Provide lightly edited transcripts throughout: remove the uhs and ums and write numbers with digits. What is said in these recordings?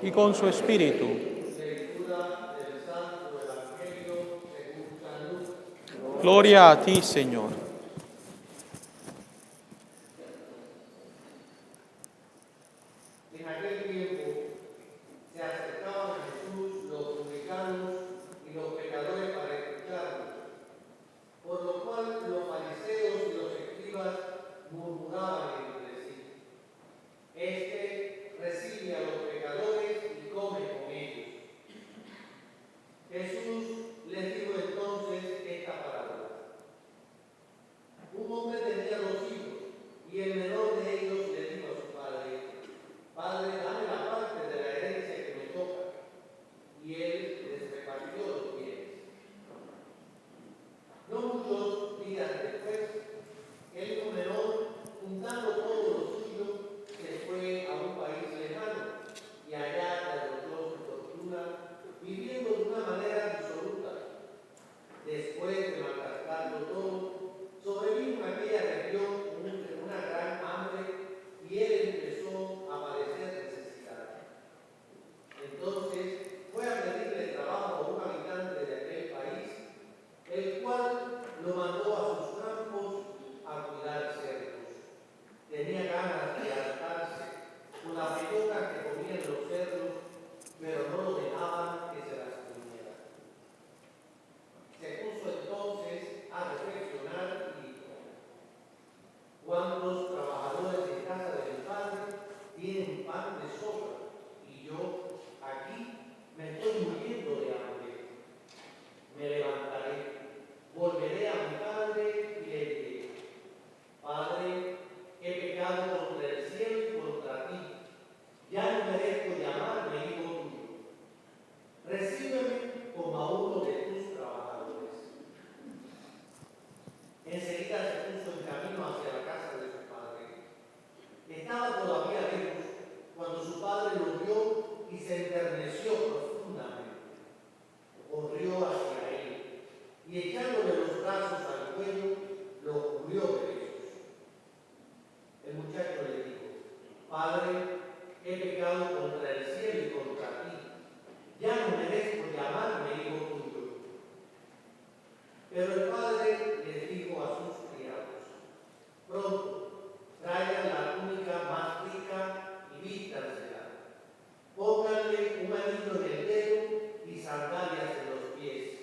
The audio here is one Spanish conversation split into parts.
y con su espíritu. Lectura del Santo Evangelio según San Lucas. Gloria a ti, Señor. En aquel tiempo se acercaban a Jesús los publicanos y los pecadores para escucharlo, por lo cual los fariseos y los escribas murmuraban entre sí: Este recibe a los pecadores y come con ellos. Jesús les dijo entonces esta parábola: Un hombre tenía 2 hijos, y el menor de ellos le dijo a su padre: Padre, dame la parte de la herencia que me toca. Y él les repartió los bienes. No muchos días después, el hijo menor, juntando todo lo suyo, se fue a un país lejano y allá derrochó su fortuna, viviendo de una manera disoluta. Después de malgastarlo todo, sobrevino en aquella región una gran hambre y él empezó a padecer necesidad. Entonces fue a pedirle trabajo a un habitante de aquel país, el cual lo mandó a sus campos a cuidar cerdos. Tenía ganas de hartarse con las bellotas que comían los cerdos, pero no lo dejaban que se las comiera. Se puso entonces a reflexionar y dijo: ¿Cuántos trabajadores en casa de mi padre tienen pan de sobra? Y yo aquí me estoy muriendo de hambre. Me levantaré, volveré a mi padre y le diré: Padre, he pecado contra el cielo y contra ti. Ya no merezco llamarme hijo tuyo. Recíbeme como a uno de tus trabajadores. Enseguida se puso en camino hacia la casa de su padre. Estaba todavía lejos cuando su padre lo vio y se enterneció profundamente. Corrió hacia él y echándole los brazos al cuello, lo cubrió de besos. El muchacho le dijo: Padre, he pecado contra el cielo y contra ti. Ya no merezco llamarme hijo tuyo. Pero el padre les dijo a sus criados: Pronto, traigan la túnica más rica y vístansela. Pónganle un anillo en el dedo y sandalias en los pies.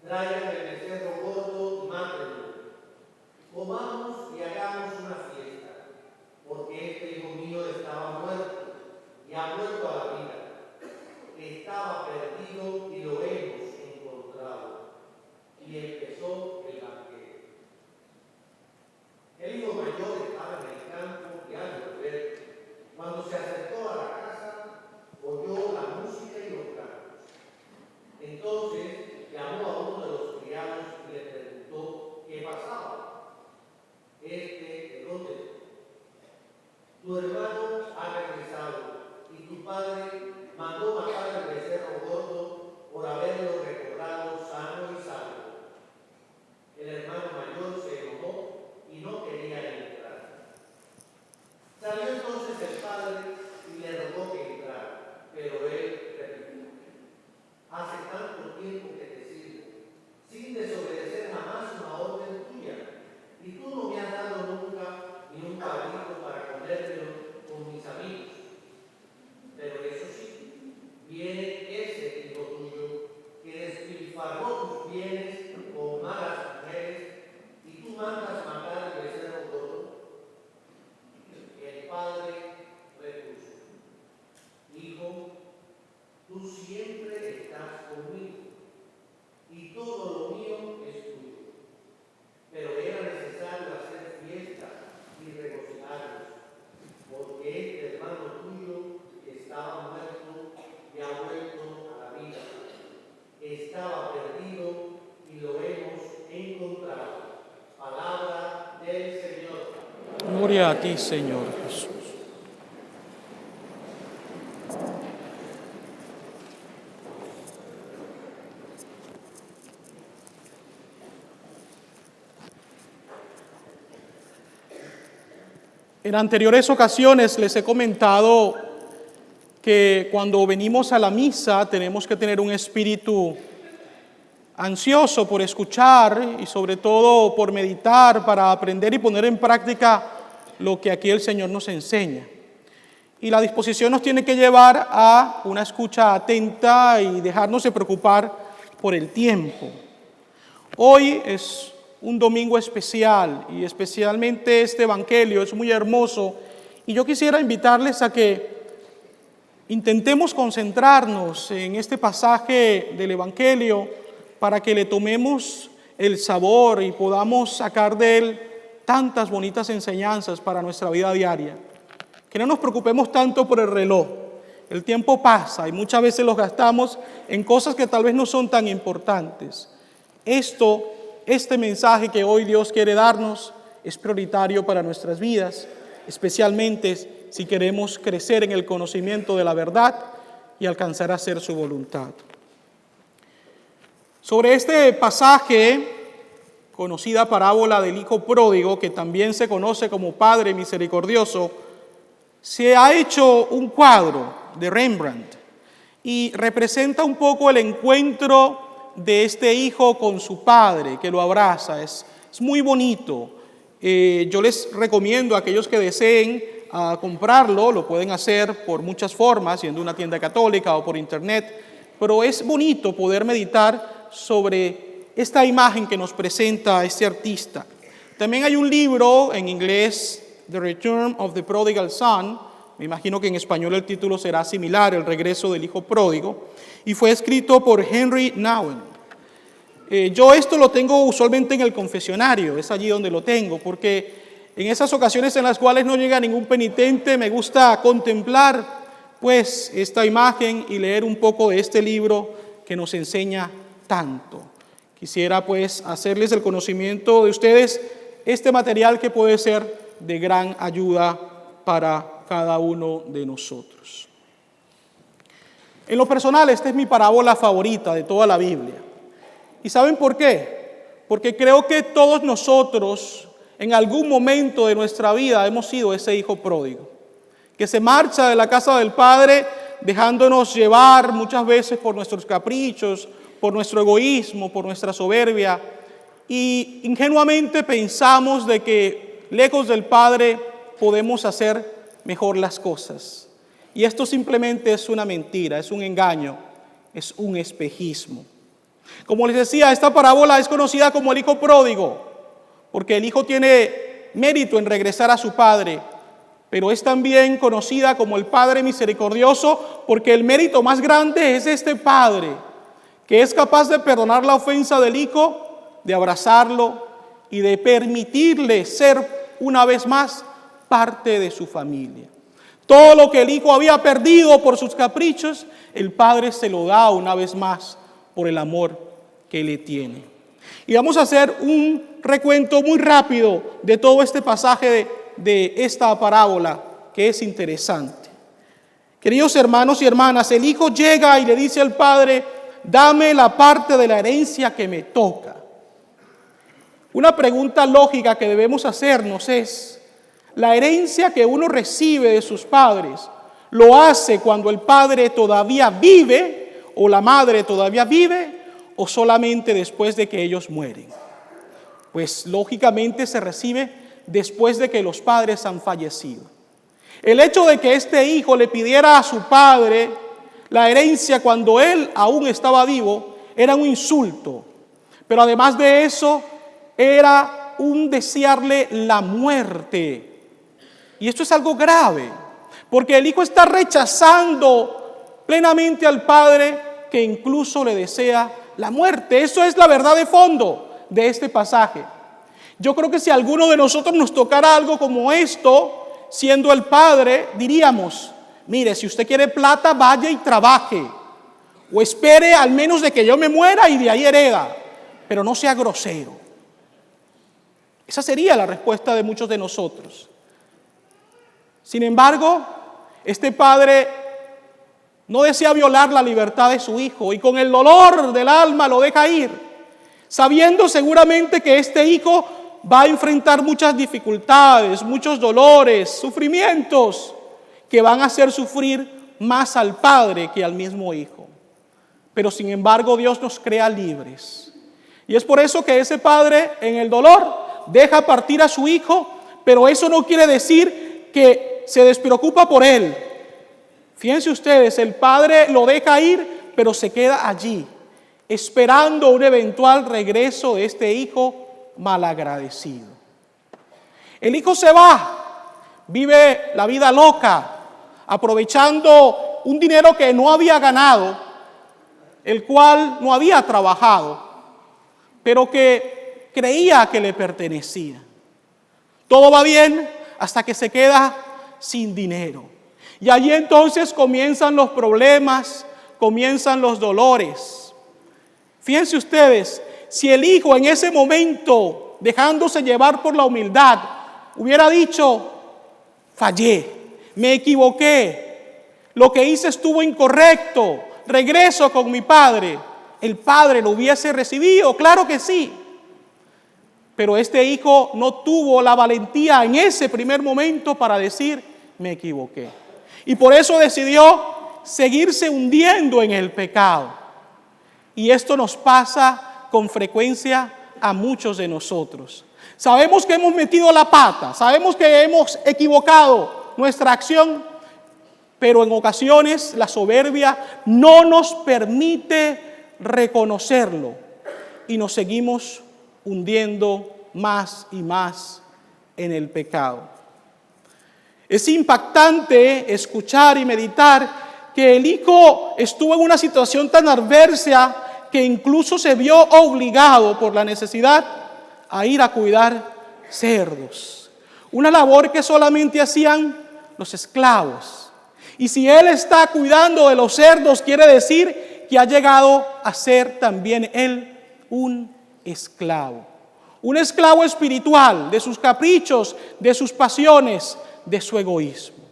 Traigan el becerro gordo y mátenlo. Comamos y hagamos una fiesta, porque este hijo mío estaba muerto y ha vuelto a la vida. Estaba perdido y lo hemos encontrado. Y empezó el banquete. El hijo mayor estaba en el campo y al volver, cuando se acercó a la casa, oyó la música y los cantos. Entonces llamó a uno de los criados y le preguntó qué pasaba. Este le contestó: Tu hermano ha regresado y tu padre mandó matar el becerro gordo por haberlo recobrado sano y salvo. El hermano mayor se enojó y no quería entrar. Salió entonces el padre y le rogó que entrara, pero él repitió: Hace tanto tiempo que te sirvo, sin desobedecer jamás una orden tuya, y tú no me has dado nunca ni un cabrito para comérmelo con mis amigos. Pero eso sí, viene ese hijo tuyo que despilfarró tus bienes con malas mujeres, y tú mandas matar el becerro gordo. El padre repuso: Hijo, tú siempre estás conmigo, y todo lo mío es tuyo. Pero era necesario hacer fiesta y regocijarnos, porque este hermano tuyo estaba muerto y ha vuelto a la vida. Estaba perdido y lo hemos encontrado. Palabra del Señor. Gloria a ti, Señor Jesús. En anteriores ocasiones les he comentado que cuando venimos a la misa tenemos que tener un espíritu ansioso por escuchar y sobre todo por meditar para aprender y poner en práctica lo que aquí el Señor nos enseña. Y la disposición nos tiene que llevar a una escucha atenta y dejarnos de preocupar por el tiempo. Hoy es un domingo especial y especialmente este evangelio es muy hermoso y yo quisiera invitarles a que intentemos concentrarnos en este pasaje del evangelio para que le tomemos el sabor y podamos sacar de él tantas bonitas enseñanzas para nuestra vida diaria. Que no nos preocupemos tanto por el reloj. El tiempo pasa y muchas veces los gastamos en cosas que tal vez no son tan importantes. Este mensaje que hoy Dios quiere darnos es prioritario para nuestras vidas, especialmente si queremos crecer en el conocimiento de la verdad y alcanzar a hacer su voluntad. Sobre este pasaje, conocida parábola del hijo pródigo, que también se conoce como Padre Misericordioso, se ha hecho un cuadro de Rembrandt y representa un poco el encuentro de este hijo con su padre que lo abraza. Es muy bonito. Yo les recomiendo a aquellos que deseen comprarlo, lo pueden hacer por muchas formas, yendo a una tienda católica o por internet, pero es bonito poder meditar sobre esta imagen que nos presenta este artista. También hay un libro en inglés, The Return of the Prodigal Son, me imagino que en español el título será similar, El regreso del hijo pródigo, y fue escrito por Henry Nouwen. Yo esto lo tengo usualmente en el confesionario, es allí donde lo tengo, porque en esas ocasiones en las cuales no llega ningún penitente, me gusta contemplar pues esta imagen y leer un poco de este libro que nos enseña tanto. Quisiera pues hacerles el conocimiento de ustedes este material que puede ser de gran ayuda para cada uno de nosotros. En lo personal, esta es mi parábola favorita de toda la Biblia. ¿Y saben por qué? Porque creo que todos nosotros en algún momento de nuestra vida hemos sido ese hijo pródigo, que se marcha de la casa del Padre dejándonos llevar muchas veces por nuestros caprichos, por nuestro egoísmo, por nuestra soberbia, y ingenuamente pensamos de que lejos del Padre podemos hacer mejor las cosas. Y esto simplemente es una mentira, es un engaño, es un espejismo. Como les decía, esta parábola es conocida como el hijo pródigo, porque el hijo tiene mérito en regresar a su padre, pero es también conocida como el Padre Misericordioso, porque el mérito más grande es este Padre, que es capaz de perdonar la ofensa del hijo, de abrazarlo y de permitirle ser una vez más parte de su familia. Todo lo que el hijo había perdido por sus caprichos, el Padre se lo da una vez más por el amor que le tiene. Y vamos a hacer un recuento muy rápido de todo este pasaje de esta parábola, que es interesante. Queridos hermanos y hermanas, el hijo llega y le dice al padre: dame la parte de la herencia que me toca. Una pregunta lógica que debemos hacernos es: ¿la herencia que uno recibe de sus padres lo hace cuando el padre todavía vive o la madre todavía vive, o solamente después de que ellos mueren? Pues lógicamente se recibe después de que los padres han fallecido. El hecho de que este hijo le pidiera a su padre la herencia cuando él aún estaba vivo era un insulto, pero además de eso era un desearle la muerte. Y esto es algo grave, porque el hijo está rechazando plenamente al padre, que incluso le desea la muerte. Eso es la verdad de fondo de este pasaje. Yo creo que si a alguno de nosotros nos tocara algo como esto, siendo el padre, diríamos: mire, si usted quiere plata, vaya y trabaje, o espere al menos de que yo me muera y de ahí hereda, pero no sea grosero. Esa sería la respuesta de muchos de nosotros. Sin embargo, este padre no desea violar la libertad de su hijo y con el dolor del alma lo deja ir, sabiendo seguramente que este hijo va a enfrentar muchas dificultades, muchos dolores, sufrimientos que van a hacer sufrir más al padre que al mismo hijo. Pero sin embargo Dios nos crea libres. Y es por eso que ese padre en el dolor deja partir a su hijo, pero eso no quiere decir que se despreocupa por él. Fíjense ustedes, el padre lo deja ir, pero se queda allí, esperando un eventual regreso de este hijo malagradecido. El hijo se va, vive la vida loca, aprovechando un dinero que no había ganado, el cual no había trabajado, pero que creía que le pertenecía. Todo va bien hasta que se queda sin dinero. Y allí entonces comienzan los problemas, comienzan los dolores. Fíjense ustedes, si el hijo en ese momento, dejándose llevar por la humildad, hubiera dicho: fallé, me equivoqué, lo que hice estuvo incorrecto, regreso con mi padre, el padre lo hubiese recibido, claro que sí. Pero este hijo no tuvo la valentía en ese primer momento para decir: me equivoqué. Y por eso decidió seguirse hundiendo en el pecado. Y esto nos pasa con frecuencia a muchos de nosotros. Sabemos que hemos metido la pata, sabemos que hemos equivocado nuestra acción, pero en ocasiones la soberbia no nos permite reconocerlo y nos seguimos hundiendo más y más en el pecado. Es impactante escuchar y meditar que el hijo estuvo en una situación tan adversa que incluso se vio obligado por la necesidad a ir a cuidar cerdos. Una labor que solamente hacían los esclavos. Y si él está cuidando de los cerdos, quiere decir que ha llegado a ser también él un esclavo. Un esclavo espiritual de sus caprichos, de sus pasiones, de su egoísmo.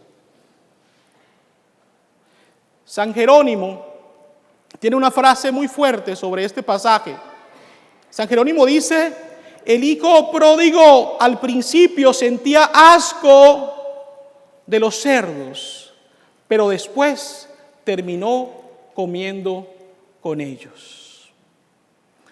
San Jerónimo tiene una frase muy fuerte sobre este pasaje. San Jerónimo dice: el hijo pródigo al principio sentía asco de los cerdos, pero después terminó comiendo con ellos.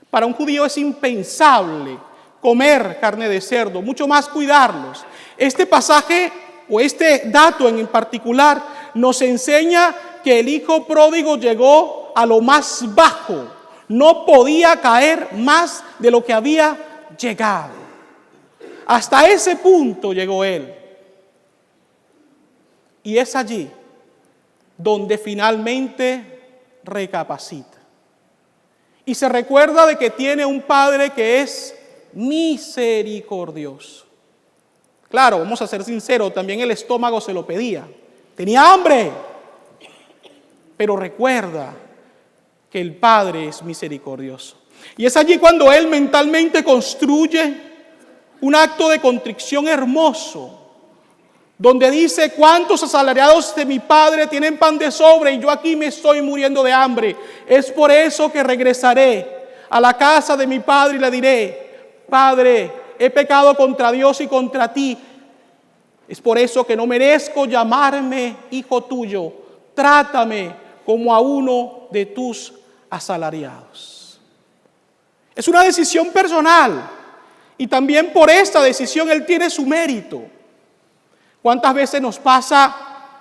Para un judío es impensable comer carne de cerdo, mucho más cuidarlos. Este pasaje o este dato en particular nos enseña que el hijo pródigo llegó a lo más bajo, no podía caer más de lo que había llegado. Hasta ese punto llegó él. Y es allí donde finalmente recapacita. Y se recuerda de que tiene un padre que es misericordioso. Claro, vamos a ser sinceros, también el estómago se lo pedía. Tenía hambre. Pero recuerda que el Padre es misericordioso. Y es allí cuando él mentalmente construye un acto de contrición hermoso, donde dice: ¿cuántos asalariados de mi Padre tienen pan de sobra y yo aquí me estoy muriendo de hambre? Es por eso que regresaré a la casa de mi Padre y le diré: Padre, he pecado contra Dios y contra ti. Es por eso que no merezco llamarme hijo tuyo. Trátame como a uno de tus asalariados. Es una decisión personal y también por esta decisión él tiene su mérito. ¿Cuántas veces nos pasa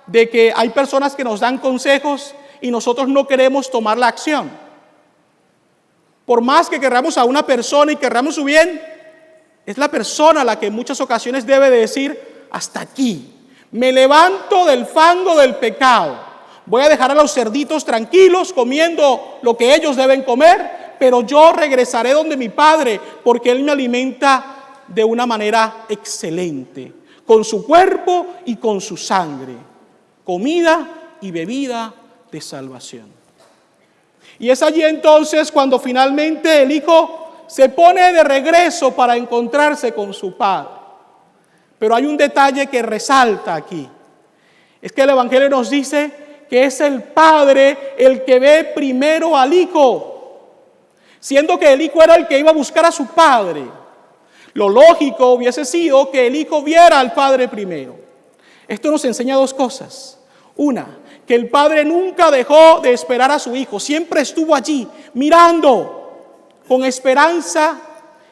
de que hay personas que nos dan consejos y nosotros no queremos tomar la acción? Por más que queramos a una persona y queramos su bien, es la persona la que en muchas ocasiones debe de decir: hasta aquí, me levanto del fango del pecado. Voy a dejar a los cerditos tranquilos comiendo lo que ellos deben comer, pero yo regresaré donde mi Padre, porque Él me alimenta de una manera excelente, con su cuerpo y con su sangre, comida y bebida de salvación. Y es allí entonces cuando finalmente el hijo se pone de regreso para encontrarse con su padre. Pero hay un detalle que resalta aquí. Es que el Evangelio nos dice que es el padre el que ve primero al hijo, siendo que el hijo era el que iba a buscar a su padre. Lo lógico hubiese sido que el hijo viera al padre primero. Esto nos enseña dos cosas. Una, que el padre nunca dejó de esperar a su hijo, siempre estuvo allí mirando con esperanza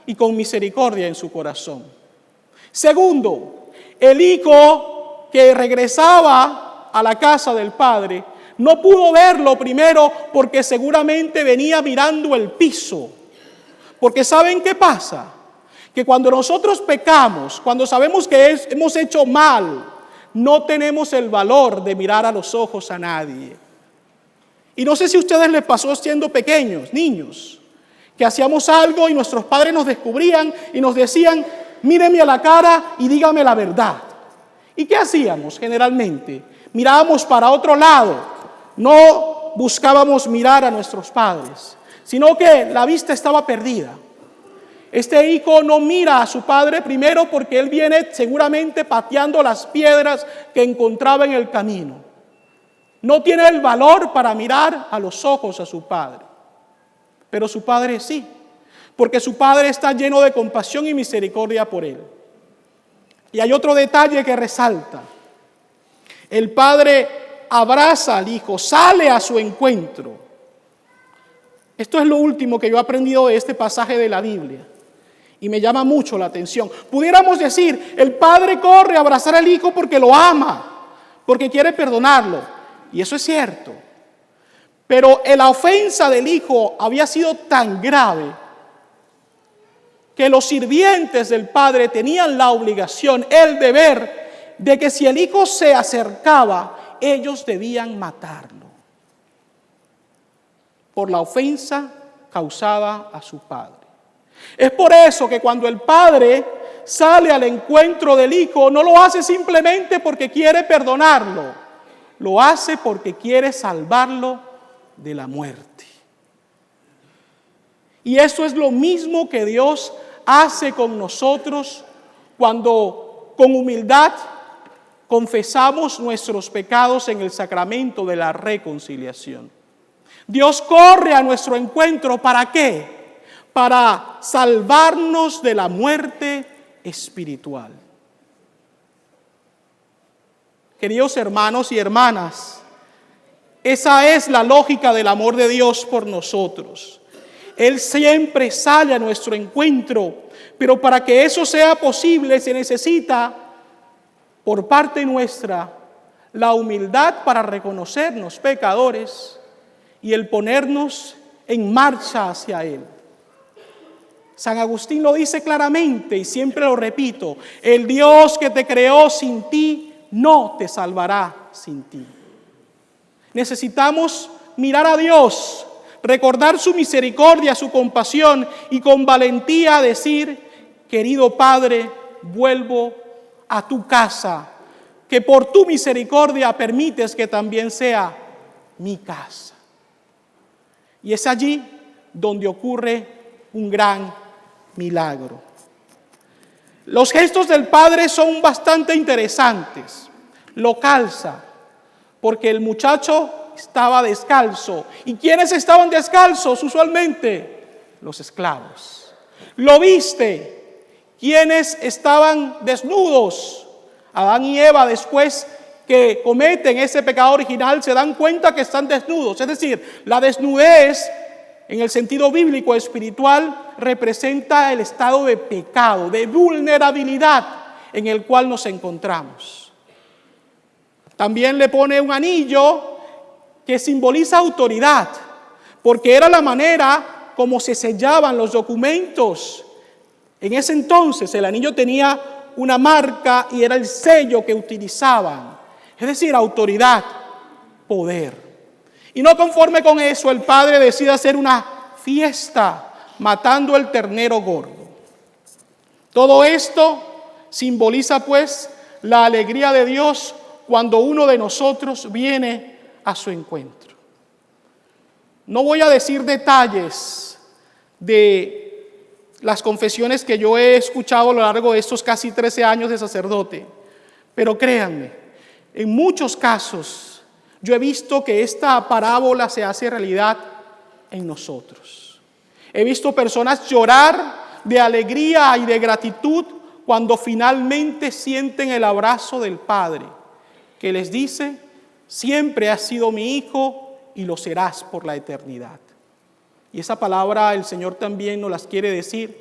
y con misericordia en su corazón. Segundo, el hijo que regresaba a la casa del padre no pudo verlo primero porque seguramente venía mirando el piso. Porque ¿saben qué pasa? Que cuando nosotros pecamos, cuando sabemos que hemos hecho mal, no tenemos el valor de mirar a los ojos a nadie. Y no sé si a ustedes les pasó siendo pequeños, niños, que hacíamos algo y nuestros padres nos descubrían y nos decían, míreme a la cara y dígame la verdad. ¿Y qué hacíamos generalmente? Mirábamos para otro lado, no buscábamos mirar a nuestros padres, sino que la vista estaba perdida. Este hijo no mira a su padre primero porque él viene seguramente pateando las piedras que encontraba en el camino. No tiene el valor para mirar a los ojos a su padre. Pero su padre sí, porque su padre está lleno de compasión y misericordia por él. Y hay otro detalle que resalta. El padre abraza al hijo, sale a su encuentro. Esto es lo último que yo he aprendido de este pasaje de la Biblia. Y me llama mucho la atención. Pudiéramos decir, el padre corre a abrazar al hijo porque lo ama, porque quiere perdonarlo. Y eso es cierto. Pero la ofensa del hijo había sido tan grave que los sirvientes del padre tenían la obligación, el deber, de que si el hijo se acercaba, ellos debían matarlo por la ofensa causada a su padre. Es por eso que cuando el padre sale al encuentro del hijo, no lo hace simplemente porque quiere perdonarlo, lo hace porque quiere salvarlo de la muerte. Y eso es lo mismo que Dios hace con nosotros cuando con humildad confesamos nuestros pecados en el sacramento de la reconciliación. Dios corre a nuestro encuentro, ¿para qué? Para salvarnos de la muerte espiritual. Queridos hermanos y hermanas, esa es la lógica del amor de Dios por nosotros. Él siempre sale a nuestro encuentro, pero para que eso sea posible se necesita, por parte nuestra, la humildad para reconocernos pecadores y el ponernos en marcha hacia Él. San Agustín lo dice claramente y siempre lo repito, el Dios que te creó sin ti no te salvará sin ti. Necesitamos mirar a Dios, recordar su misericordia, su compasión y con valentía decir, querido Padre, vuelvo a tu casa, que por tu misericordia permites que también sea mi casa. Y es allí donde ocurre un gran milagro. Los gestos del Padre son bastante interesantes. Lo calza, porque el muchacho estaba descalzo. ¿Y quiénes estaban descalzos usualmente? Los esclavos. Lo viste. ¿Quiénes estaban desnudos? Adán y Eva, después que cometen ese pecado original, se dan cuenta que están desnudos. Es decir, la desnudez, en el sentido bíblico espiritual, representa el estado de pecado, de vulnerabilidad en el cual nos encontramos. También le pone un anillo que simboliza autoridad, porque era la manera como se sellaban los documentos. En ese entonces el anillo tenía una marca y era el sello que utilizaban, es decir, autoridad, poder. Y no conforme con eso, el padre decide hacer una fiesta matando el ternero gordo. Todo esto simboliza pues la alegría de Dios cuando uno de nosotros viene a su encuentro. No voy a decir detalles de las confesiones que yo he escuchado a lo largo de estos casi 13 años de sacerdote, pero créanme, en muchos casos yo he visto que esta parábola se hace realidad en nosotros. He visto personas llorar de alegría y de gratitud cuando finalmente sienten el abrazo del Padre, que les dice, Siempre has sido mi hijo y lo serás por la eternidad. Y esa palabra el Señor también nos las quiere decir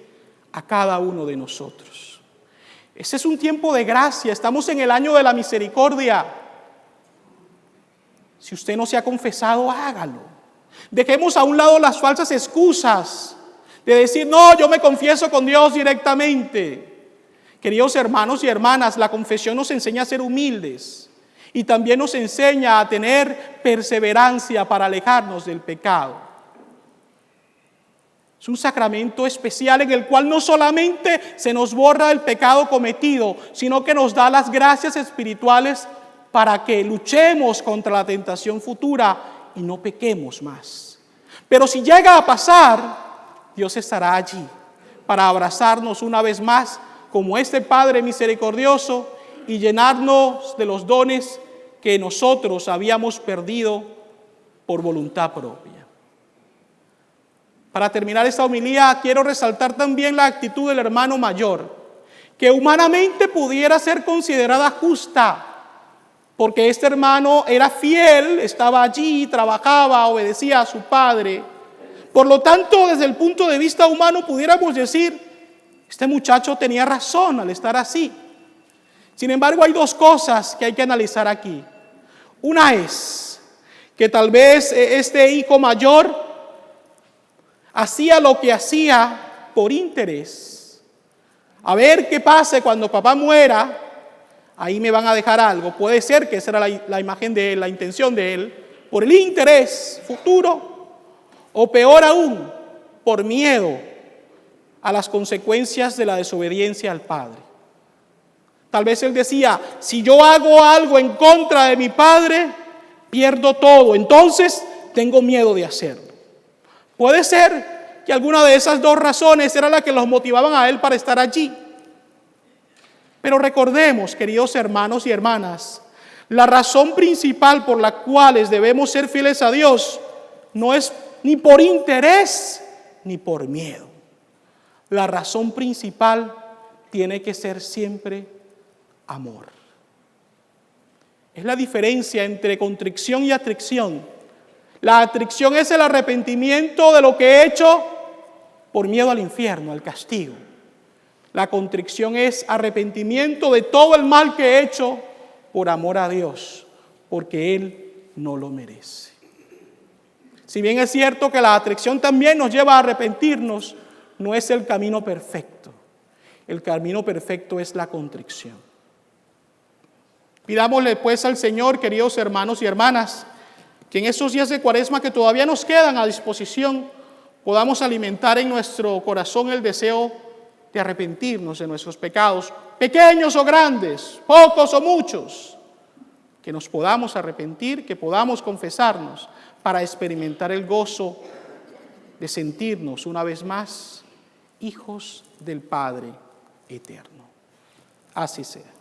a cada uno de nosotros. Ese es un tiempo de gracia, estamos en el año de la misericordia. Si usted no se ha confesado, hágalo. Dejemos a un lado las falsas excusas de decir, no, yo me confieso con Dios directamente. Queridos hermanos y hermanas, la confesión nos enseña a ser humildes y también nos enseña a tener perseverancia para alejarnos del pecado. Es un sacramento especial en el cual no solamente se nos borra el pecado cometido, sino que nos da las gracias espirituales para que luchemos contra la tentación futura y no pequemos más. Pero si llega a pasar, Dios estará allí para abrazarnos una vez más como este Padre misericordioso y llenarnos de los dones que nosotros habíamos perdido por voluntad propia. Para terminar esta homilía, quiero resaltar también la actitud del hermano mayor, que humanamente pudiera ser considerada justa, porque este hermano era fiel, estaba allí, trabajaba, obedecía a su padre. Por lo tanto, desde el punto de vista humano, pudiéramos decir, este muchacho tenía razón al estar así. Sin embargo, hay dos cosas que hay que analizar aquí. Una es que tal vez este hijo mayor hacía lo que hacía por interés. A ver qué pase cuando papá muera, ahí me van a dejar algo. Puede ser que esa era la imagen de él, la intención de él, por el interés futuro, o peor aún, por miedo a las consecuencias de la desobediencia al padre. Tal vez él decía, si yo hago algo en contra de mi padre, pierdo todo, entonces tengo miedo de hacerlo. Puede ser que alguna de esas dos razones era la que los motivaban a él para estar allí. Pero recordemos, queridos hermanos y hermanas, la razón principal por la cual debemos ser fieles a Dios no es ni por interés ni por miedo. La razón principal tiene que ser siempre amor. Es la diferencia entre contrición y atrición. La atrición es el arrepentimiento de lo que he hecho por miedo al infierno, al castigo. La contrición es arrepentimiento de todo el mal que he hecho por amor a Dios, porque Él no lo merece. Si bien es cierto que la atrición también nos lleva a arrepentirnos, no es el camino perfecto. El camino perfecto es la contrición. Pidámosle pues al Señor, queridos hermanos y hermanas, que en esos días de Cuaresma que todavía nos quedan a disposición, podamos alimentar en nuestro corazón el deseo de arrepentirnos de nuestros pecados, pequeños o grandes, pocos o muchos, que nos podamos arrepentir, que podamos confesarnos para experimentar el gozo de sentirnos una vez más hijos del Padre eterno. Así sea.